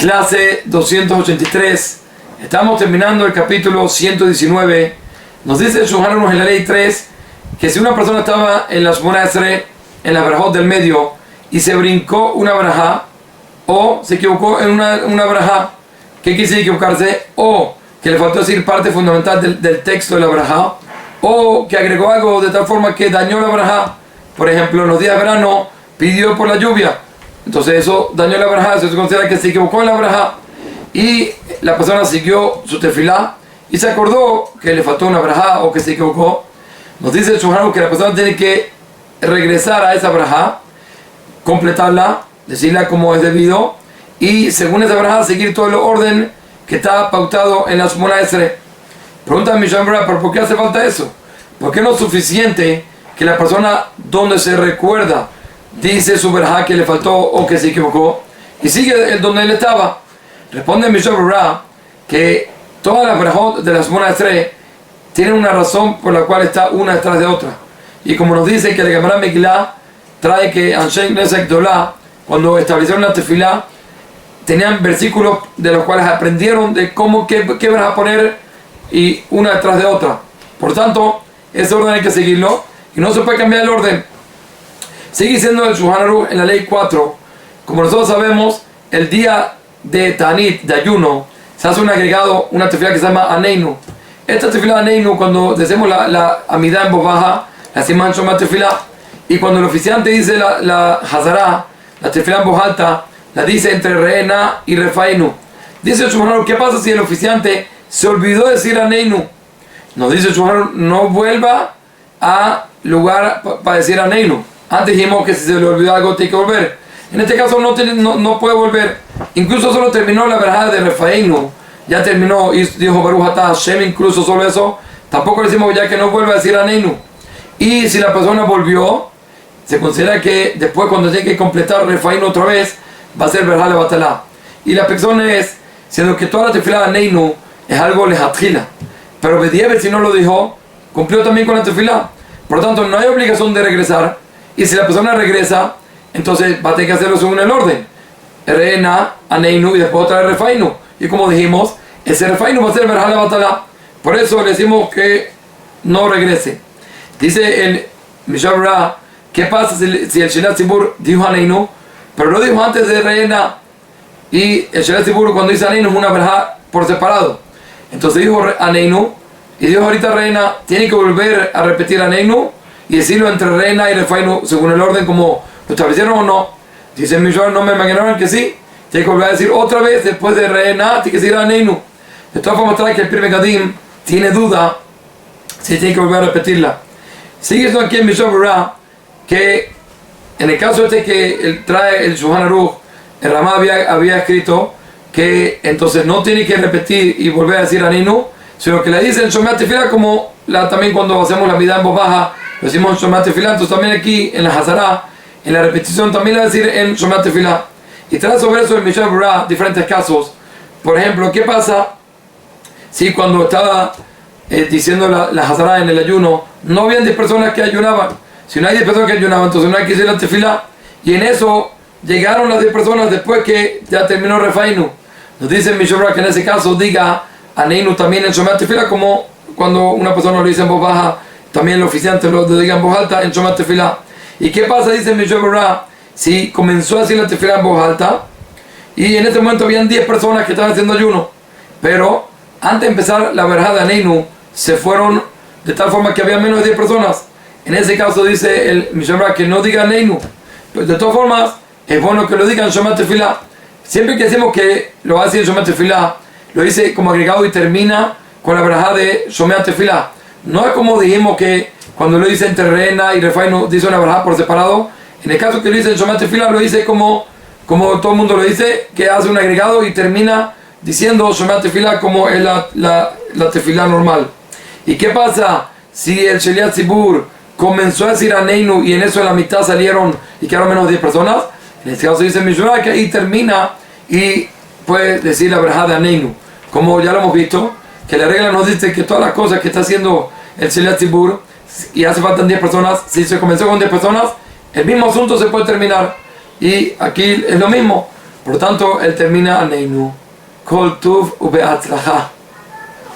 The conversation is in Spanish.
Clase 283. Estamos terminando el capítulo 119. Nos dice el Shulchan Aruch en la ley 3 que si una persona estaba en las Shmona Esrei, en la brajot del medio, y se brincó una brajá, o se equivocó en una brajá, ¿qué quiere decir equivocarse? O que le faltó decir parte fundamental del texto de la brajá, o que agregó algo de tal forma que dañó la brajá. Por ejemplo, en los días de verano pidió por la lluvia, entonces eso dañó la brajá, eso se considera que se equivocó en la brajá, y la persona siguió su tefilá y se acordó que le faltó una brajá o que se equivocó. Nos dice el Shulchan Aruch que la persona tiene que regresar a esa brajá, completarla, decirla como es debido, y según esa brajá seguir todo el orden que está pautado en la Shmona Esrei. Pregunta a mi Shambra, ¿pero por qué hace falta eso? ¿Por qué no es suficiente que la persona donde se recuerda dice su brajá que le faltó o que se equivocó y sigue el donde él estaba? Responde mi Shambra que todas las brajot de la Shmona Esrei tienen una razón por la cual está una detrás de otra. Y como nos dice que el Gemara Megillah trae que Anshe Knesset Gdolá, cuando establecieron la tefilá, tenían versículos de los cuales aprendieron de cómo, qué brajá poner y una detrás de otra. Por tanto, ese orden hay que seguirlo y no se puede cambiar el orden. Sigue siendo el Shulchan Aruch en la ley 4. Como nosotros sabemos, el día de Tanit, de ayuno, se hace un agregado, una tefilá que se llama Aneinu. Esta tefilá Aneinu, cuando decimos la amidá en voz baja, la decimos en Shomat Tefilá, y cuando el oficiante dice la Hazará, la tefilá en voz alta, la dice entre Reena y Refainu. Dice el Shulchan Aruch, ¿qué pasa si el oficiante se olvidó de decir Aneinu? Nos dice el Shulchan Aruch, no vuelva a lugar para decir Aneinu. Antes dijimos que si se le olvidó algo tiene que volver. En este caso no puede volver. Incluso solo terminó la verajá de Refainu. Ya terminó y dijo Baruch Atah Hashem, incluso solo eso. Tampoco le decimos ya que no vuelva a decir Aneinu. Y si la persona volvió, se considera que después cuando tiene que completar Refainu otra vez, va a ser verajá de Batalá. Y la persona es, siendo que toda la tefilá de Aneinu es algo lejatjila. Pero Bedieve, si no lo dijo, cumplió también con la tefilá. Por lo tanto, no hay obligación de regresar. Y si la persona regresa, entonces va a tener que hacerlo según el orden. Reena, Aneinu y después otra vez Refainu. Y como dijimos, ese Refainu va a ser verajá de Batalá. Por eso le decimos que no regrese. Dice el Mishabra, ¿qué pasa si el Shelat Tzibur dijo Aneinu, pero lo dijo antes de Reena? Y el Shelat Tzibur cuando dice Aneinu es una verajá por separado. Entonces dijo Aneinu y dijo ahorita Reena, tiene que volver a repetir Aneinu y decirlo entre Reena y Refainu según el orden como lo establecieron o no. Dice el Mishabra, no me imaginaron que sí. Tiene que volver a decir otra vez después de Reena, tiene que decir Aneinu. De todas formas trae que el Pri Megadim tiene duda si tiene que volver a repetirla. Sigue esto aquí en Mishabra que en el caso este que trae el Shulchan Aruch, el Ramá había escrito que entonces no tiene que repetir y volver a decir Aneinu, sino que le dice en Shomat Tefilá como también cuando hacemos la midá en voz baja, lo decimos en Shomat Tefilá, entonces también aquí en la Hazará, en la repetición también le va a decir en Shomat Tefilá. Y trae sobre eso en Mishabra diferentes casos. Por ejemplo, ¿qué pasa si cuando estaba diciendo la Hazará en el ayuno, no habían 10 personas que ayunaban? Si no hay 10 personas que ayunaban, entonces no hay que decir la tefilá. Y en eso llegaron las 10 personas después que ya terminó Refainu. Nos dice Mishabra que en ese caso diga Aneinu también en Shomat Tefilá, como cuando una persona lo dice en voz baja, también el oficiante lo diga en voz alta en Shomat Tefilá. ¿Y qué pasa? Dice Mishabra, si comenzó a decir la tefilá en voz alta y en ese momento habían 10 personas que estaban haciendo ayuno, pero antes de empezar la verajá de Aneinu se fueron de tal forma que había menos de 10 personas. En ese caso dice el Mishabra que no diga Aneinu, pero de todas formas es bueno que lo digan en Shomat Tefilá. Siempre que decimos que lo va a decir en Shomat Tefilá, lo dice como agregado y termina con la verajá de Shomat Tefilá. No es como dijimos que cuando lo dice entre Reena y Refainu dice una verajá por separado. En el caso que lo dice en Shomat Tefilá, lo dice como todo el mundo lo dice, que hace un agregado y termina diciendo Shomat Tefilá como es la tefilá normal. ¿Y qué pasa si el Shelat Tzibur comenzó a decir Aneinu y en eso en la mitad salieron y quedaron menos de 10 personas? En este caso dice Mishabra que ahí termina y puede decir la verajá de Aneinu. Como ya lo hemos visto, que la regla nos dice que todas las cosas que está haciendo el Shelat Tzibur y hace falta 10 personas, si se comenzó con 10 personas, el mismo asunto se puede terminar. Y aquí es lo mismo. Por lo tanto, él termina Aneinu. Kol tuv ubeatzlacha.